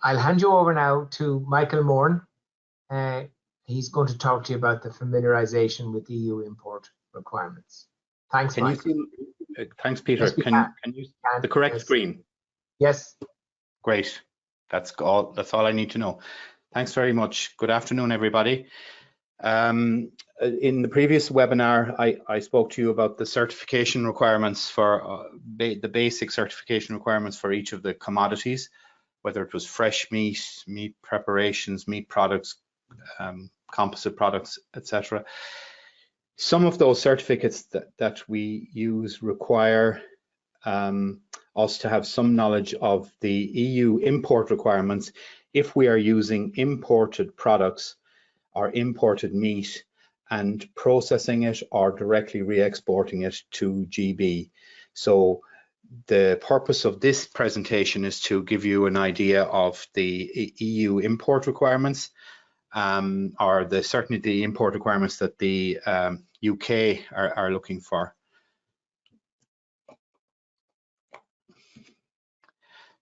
I'll hand you over now to Michael Moran. He's going to talk to you about the familiarisation with EU import requirements. Thanks, Can Michael. you see, thanks, Peter. Yes, Can you the correct screen? Yes. Great. That's all I need to know. Thanks very much. Good afternoon, everybody. In the previous webinar, I spoke to you about the certification requirements for the basic certification requirements for each of the commodities, whether it was fresh meat, meat preparations, meat products, composite products, etc. Some of those certificates that we use require us to have some knowledge of the EU import requirements if we are using imported products or imported meat and processing it or directly re-exporting it to GB. So the purpose of this presentation is to give you an idea of the EU import requirements, or certainly the import requirements that the UK are looking for.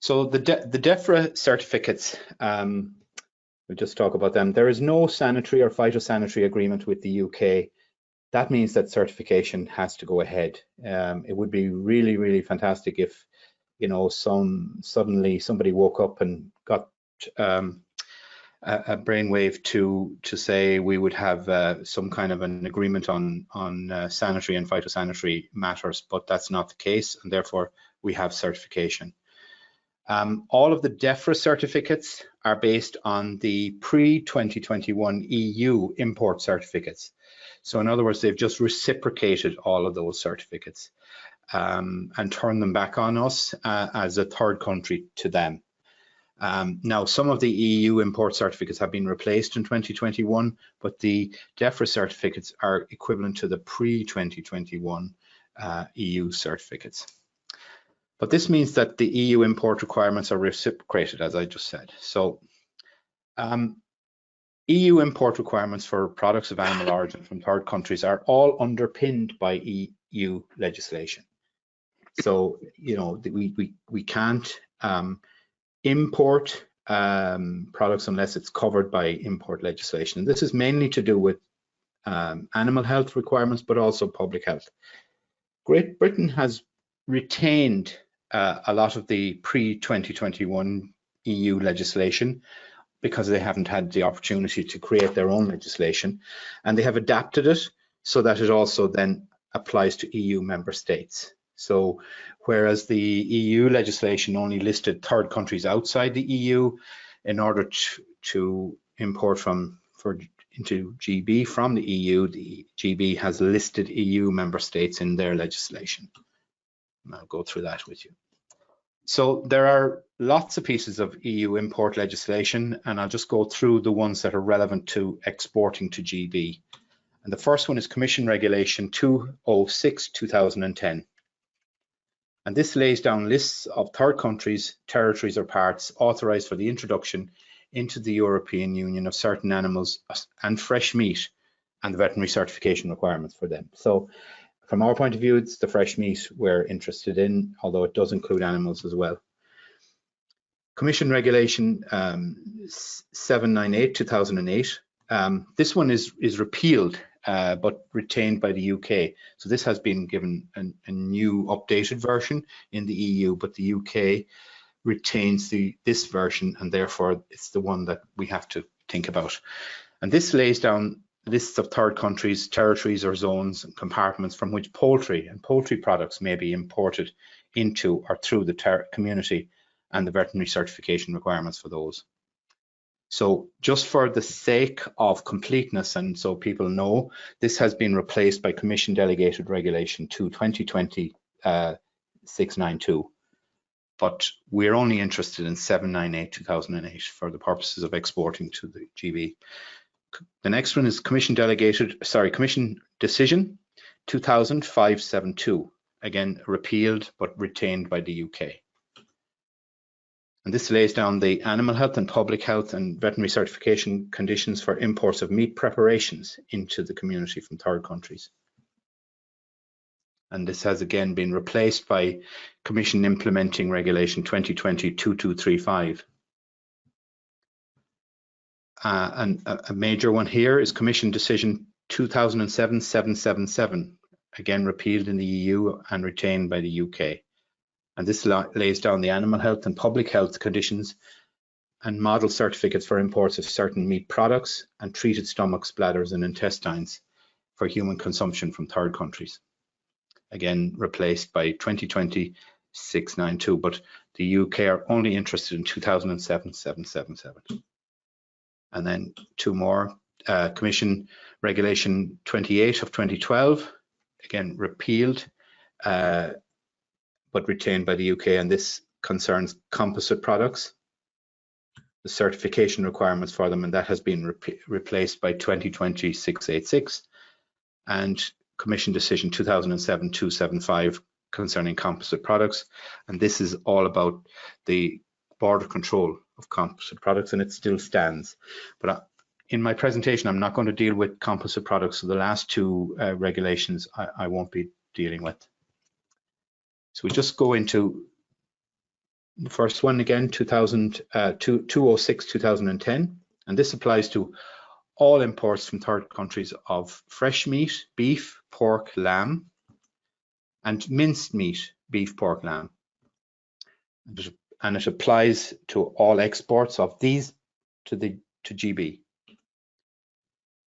So the DEFRA certificates, we'll just talk about them. There is no sanitary or phytosanitary agreement with the UK. That means that certification has to go ahead. It would be really, really fantastic if, you know, suddenly somebody woke up and got a brainwave to say we would have some kind of an agreement on sanitary and phytosanitary matters, but that's not the case, and therefore we have certification. All of the DEFRA certificates are based on the pre-2021 EU import certificates. So in other words, they've just reciprocated all of those certificates and turned them back on us as a third country to them. Now, some of the EU import certificates have been replaced in 2021, but the DEFRA certificates are equivalent to the pre-2021 EU certificates. But this means that the EU import requirements are reciprocated, as I just said. So EU import requirements for products of animal origin from third countries are all underpinned by EU legislation. So, you know, we can't import products unless it's covered by import legislation. And this is mainly to do with animal health requirements, but also public health. Great Britain has retained a lot of the pre-2021 EU legislation because they haven't had the opportunity to create their own legislation, and they have adapted it so that it also then applies to EU member states. So whereas the EU legislation only listed third countries outside the EU in order to import into GB from the EU, the GB has listed EU member states in their legislation. I'll go through that with you. So there are lots of pieces of EU import legislation, and I'll just go through the ones that are relevant to exporting to GB. And the first one is Commission Regulation 206/2010. And this lays down lists of third countries, territories or parts authorised for the introduction into the European Union of certain animals and fresh meat and the veterinary certification requirements for them. So from our point of view, it's the fresh meat we're interested in, although it does include animals as well. Commission Regulation 798/2008. This one is repealed but retained by the UK. So this has been given a new updated version in the EU, but the UK retains this version, and therefore it's the one that we have to think about. And this lays down lists of third countries, territories or zones and compartments from which poultry and poultry products may be imported into or through the community, and the veterinary certification requirements for those. So just for the sake of completeness, and so people know, this has been replaced by Commission Delegated Regulation 2020/692. But we're only interested in 798/2008 for the purposes of exporting to the GB. The next one is Commission Decision 2000/572, again repealed but retained by the UK. And this lays down the animal health and public health and veterinary certification conditions for imports of meat preparations into the community from third countries. And this has again been replaced by Commission Implementing Regulation 2020/2235. And a major one here is Commission Decision 2007-777, again repealed in the EU and retained by the UK. And this lays down the animal health and public health conditions and model certificates for imports of certain meat products and treated stomachs, bladders and intestines for human consumption from third countries. Again, replaced by 2020-692, but the UK are only interested in 2007-777. And then two more, Commission Regulation 28 of 2012, again repealed, but retained by the UK, and this concerns composite products, the certification requirements for them, and that has been replaced by 2020-686, and Commission Decision 2007-275 concerning composite products, and this is all about the border control of composite products, and it still stands. But in my presentation, I'm not going to deal with composite products, so the last two regulations I won't be dealing with. So we just go into the first one again, 206-2010, and this applies to all imports from third countries of fresh meat, beef, pork, lamb, and minced meat, beef, pork, lamb. And it applies to all exports of these to GB.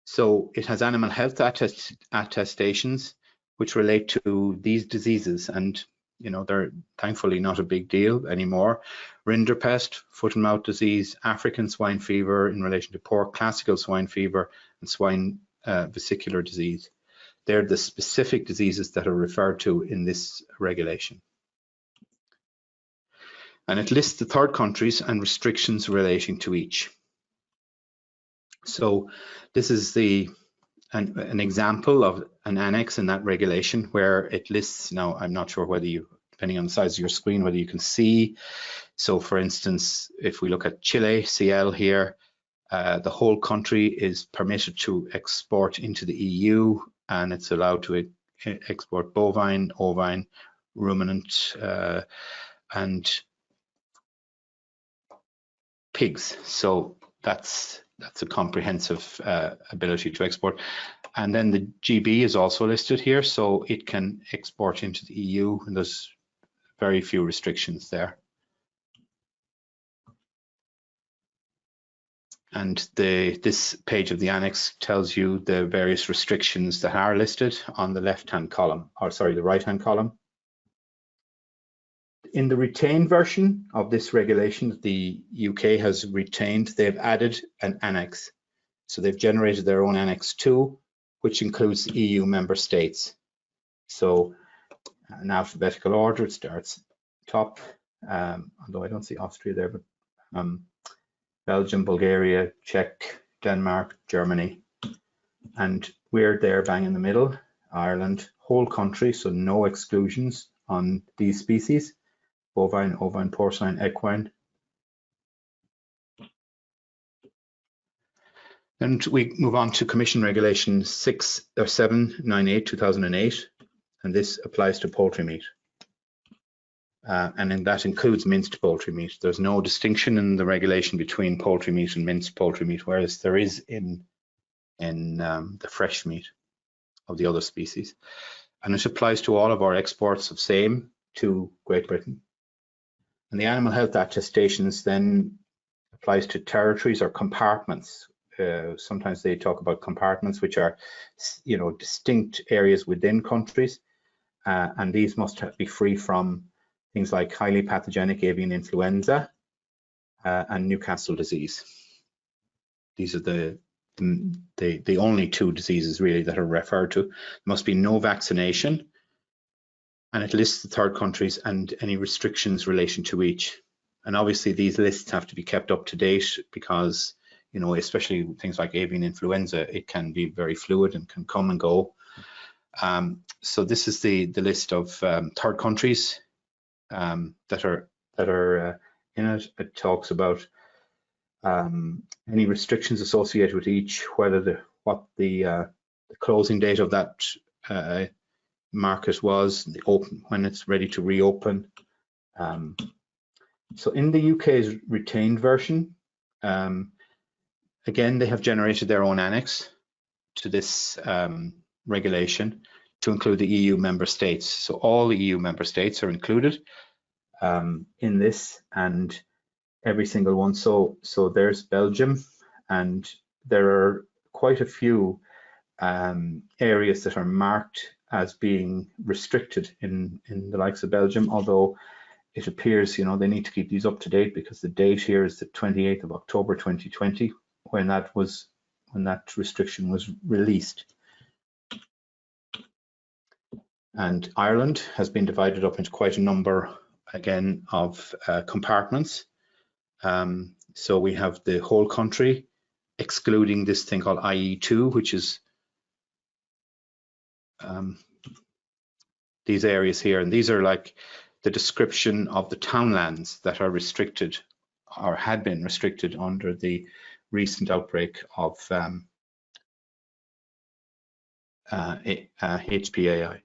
So it has animal health attestations which relate to these diseases, and you know, they're thankfully not a big deal anymore. Rinderpest, foot and mouth disease, African swine fever in relation to pork, classical swine fever, and swine vesicular disease. They're the specific diseases that are referred to in this regulation. And it lists the third countries and restrictions relating to each. So this is an example of an annex in that regulation where it lists, now I'm not sure whether you, depending on the size of your screen, whether you can see. So for instance, if we look at Chile, CL here, the whole country is permitted to export into the EU, and it's allowed to export bovine, ovine, ruminant, and pigs. So that's a comprehensive ability to export. And then the GB is also listed here, so it can export into the EU, and there's very few restrictions there. And this page of the annex tells you the various restrictions that are listed on the left-hand column, or sorry, the right-hand column. In the retained version of this regulation, the UK has retained, they've added an annex. So they've generated their own Annex 2, which includes the EU member states. So in alphabetical order, it starts top, although I don't see Austria there, but Belgium, Bulgaria, Czech, Denmark, Germany, and we're there bang in the middle, Ireland, whole country, so no exclusions on these species, bovine, ovine, porcine, equine. And we move on to Commission Regulation 798/2008, and this applies to poultry meat. And then that includes minced poultry meat. There's no distinction in the regulation between poultry meat and minced poultry meat, whereas there is in the fresh meat of the other species. And it applies to all of our exports of same to Great Britain. And the animal health attestations then applies to territories or compartments. Sometimes they talk about compartments, which are, you know, distinct areas within countries, and these must be free from things like highly pathogenic avian influenza and Newcastle disease. These are the only two diseases really that are referred to. There must be no vaccination, and it lists the third countries and any restrictions relation to each. And obviously these lists have to be kept up to date because, you know, especially things like avian influenza, it can be very fluid and can come and go. So this is the list of third countries that are in it. It talks about any restrictions associated with each, whether what the closing date of that market was, when it's ready to reopen. So in the UK's retained version, Again, they have generated their own annex to this regulation to include the EU member states. So all the EU member states are included in this, and every single one. So there's Belgium, and there are quite a few areas that are marked as being restricted in the likes of Belgium, although it appears, you know, they need to keep these up to date, because the date here is the 28th of October 2020 when that restriction was released. And Ireland has been divided up into quite a number, again, of compartments. So we have the whole country, excluding this thing called IE2, which is these areas here. And these are like the description of the townlands that are restricted or had been restricted under the recent outbreak of HPAI.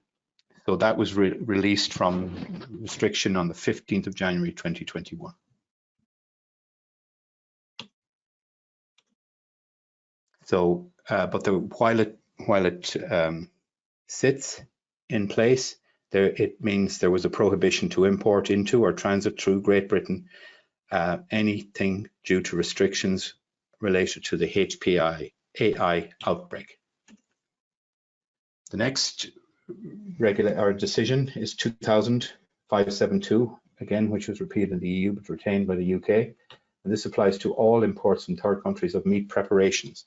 So that was released from restriction on the 15th of January 2021. So, but while it sits in place, it means there was a prohibition to import into or transit through Great Britain anything due to restrictions related to the HPAI outbreak. The next decision is 2000/572, again, which was repealed in the EU but retained by the UK. And this applies to all imports from third countries of meat preparations.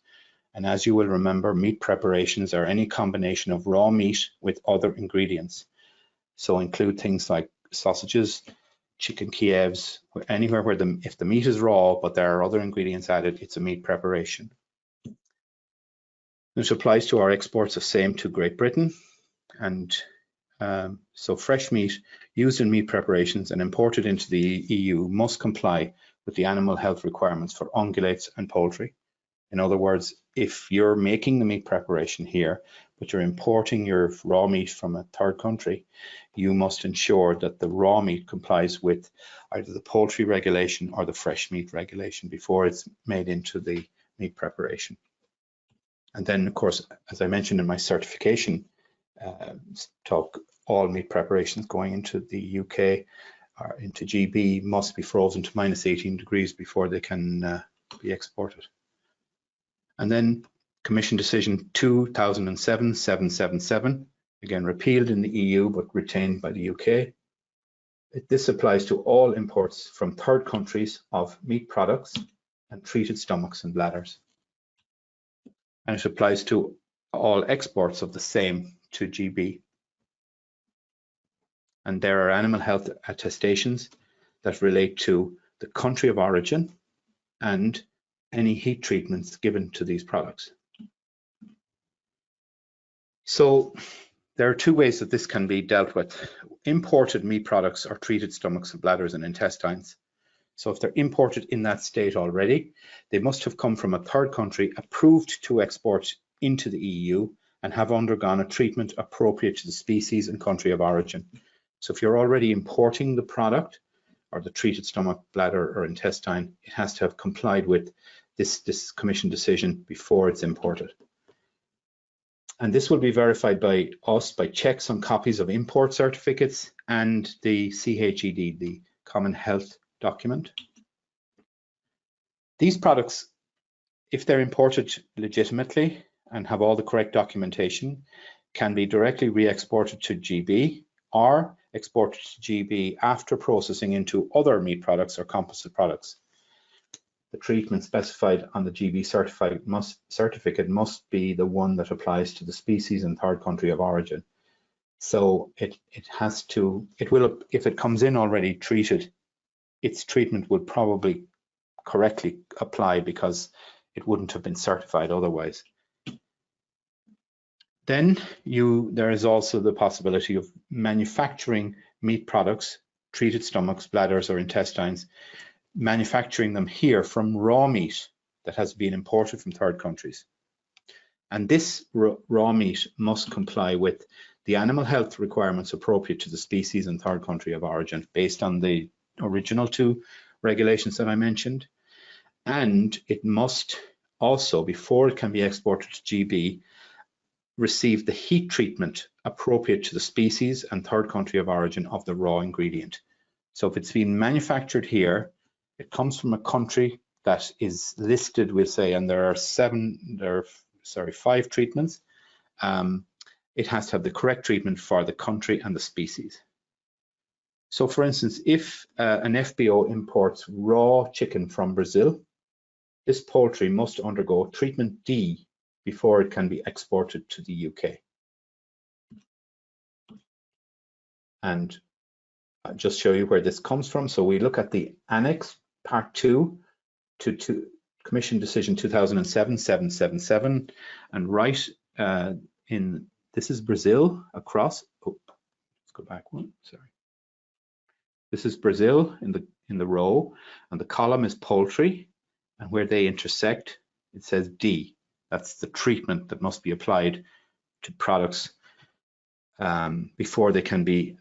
And as you will remember, meat preparations are any combination of raw meat with other ingredients. So include things like sausages, chicken Kievs, anywhere where if the meat is raw but there are other ingredients added, it's a meat preparation. This applies to our exports of same to Great Britain. And so fresh meat used in meat preparations and imported into the EU must comply with the animal health requirements for ungulates and poultry. In other words, if you're making the meat preparation here, but you're importing your raw meat from a third country, you must ensure that the raw meat complies with either the poultry regulation or the fresh meat regulation before it's made into the meat preparation. And then, of course, as I mentioned in my certification talk, all meat preparations going into the UK or into GB must be frozen to -18 degrees before they can be exported. And then Commission Decision 2007/777, again repealed in the EU but retained by the UK. This applies to all imports from third countries of meat products and treated stomachs and bladders. And it applies to all exports of the same to GB. And there are animal health attestations that relate to the country of origin and any heat treatments given to these products. So there are two ways that this can be dealt with. Imported meat products are treated stomachs and bladders and intestines. So if they're imported in that state already, they must have come from a third country approved to export into the EU and have undergone a treatment appropriate to the species and country of origin. So if you're already importing the product or the treated stomach, bladder or intestine, it has to have complied with this Commission decision before it's imported. And this will be verified by us by checks on copies of import certificates and the CHED, the Common Health Document. These products, if they're imported legitimately and have all the correct documentation, can be directly re-exported to GB or exported to GB after processing into other meat products or composite products. The treatment specified on the GB certificate must be the one that applies to the species and third country of origin. So it will, if it comes in already treated, its treatment would probably correctly apply because it wouldn't have been certified otherwise. Then there is also the possibility of manufacturing meat products, treated stomachs, bladders or intestines, manufacturing them here from raw meat that has been imported from third countries. And this raw meat must comply with the animal health requirements appropriate to the species and third country of origin based on the original two regulations that I mentioned. And it must also, before it can be exported to GB, receive the heat treatment appropriate to the species and third country of origin of the raw ingredient. So if it's been manufactured here, it comes from a country that is listed, we'll say, and there are 5 treatments. It has to have the correct treatment for the country and the species. So for instance, if an FBO imports raw chicken from Brazil, this poultry must undergo treatment D before it can be exported to the UK. And I'll just show you where this comes from. So we look at the annex, part 2 to Commission Decision 2007-777, and right in, this is Brazil across, oh, let's go back one, sorry. This is Brazil in the row, and the column is poultry, and where they intersect, it says D. That's the treatment that must be applied to products before they can be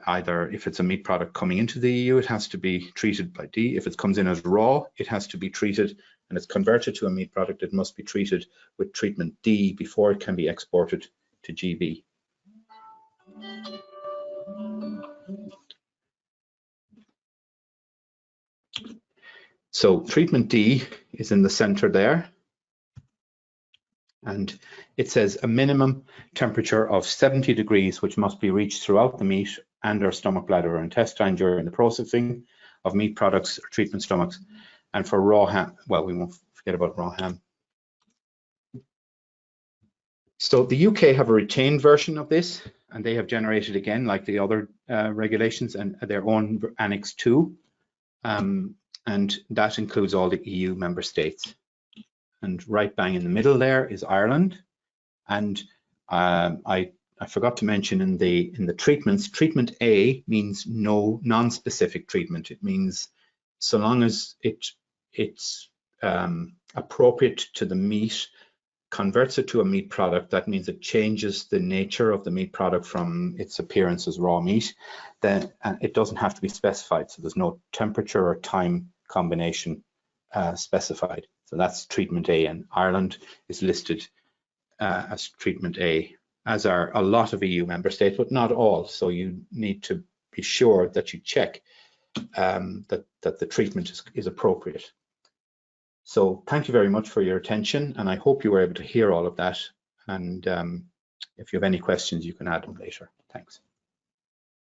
either, if it's a meat product coming into the EU, it has to be treated by D. If it comes in as raw, it has to be treated, and it's converted to a meat product, it must be treated with treatment D before it can be exported to GB. So treatment D is in the center there, and it says a minimum temperature of 70 degrees, which must be reached throughout the meat and or stomach, bladder, or intestine during the processing of meat products or treatment stomachs. And for raw ham, well, we won't forget about raw ham. So the UK have a retained version of this, and they have generated, again, like the other regulations, and their own Annex 2. And that includes all the EU member states. And right bang in the middle there is Ireland. And I forgot to mention in the treatments, treatment A means no non-specific treatment. It means so long as it's appropriate to the meat, converts it to a meat product, that means it changes the nature of the meat product from its appearance as raw meat, then it doesn't have to be specified. So there's no temperature or time combination specified. So that's treatment A, and Ireland is listed as treatment A, as are a lot of EU member states, but not all. So you need to be sure that you check that the treatment is appropriate. So thank you very much for your attention, and I hope you were able to hear all of that. And if you have any questions, you can add them later. Thanks.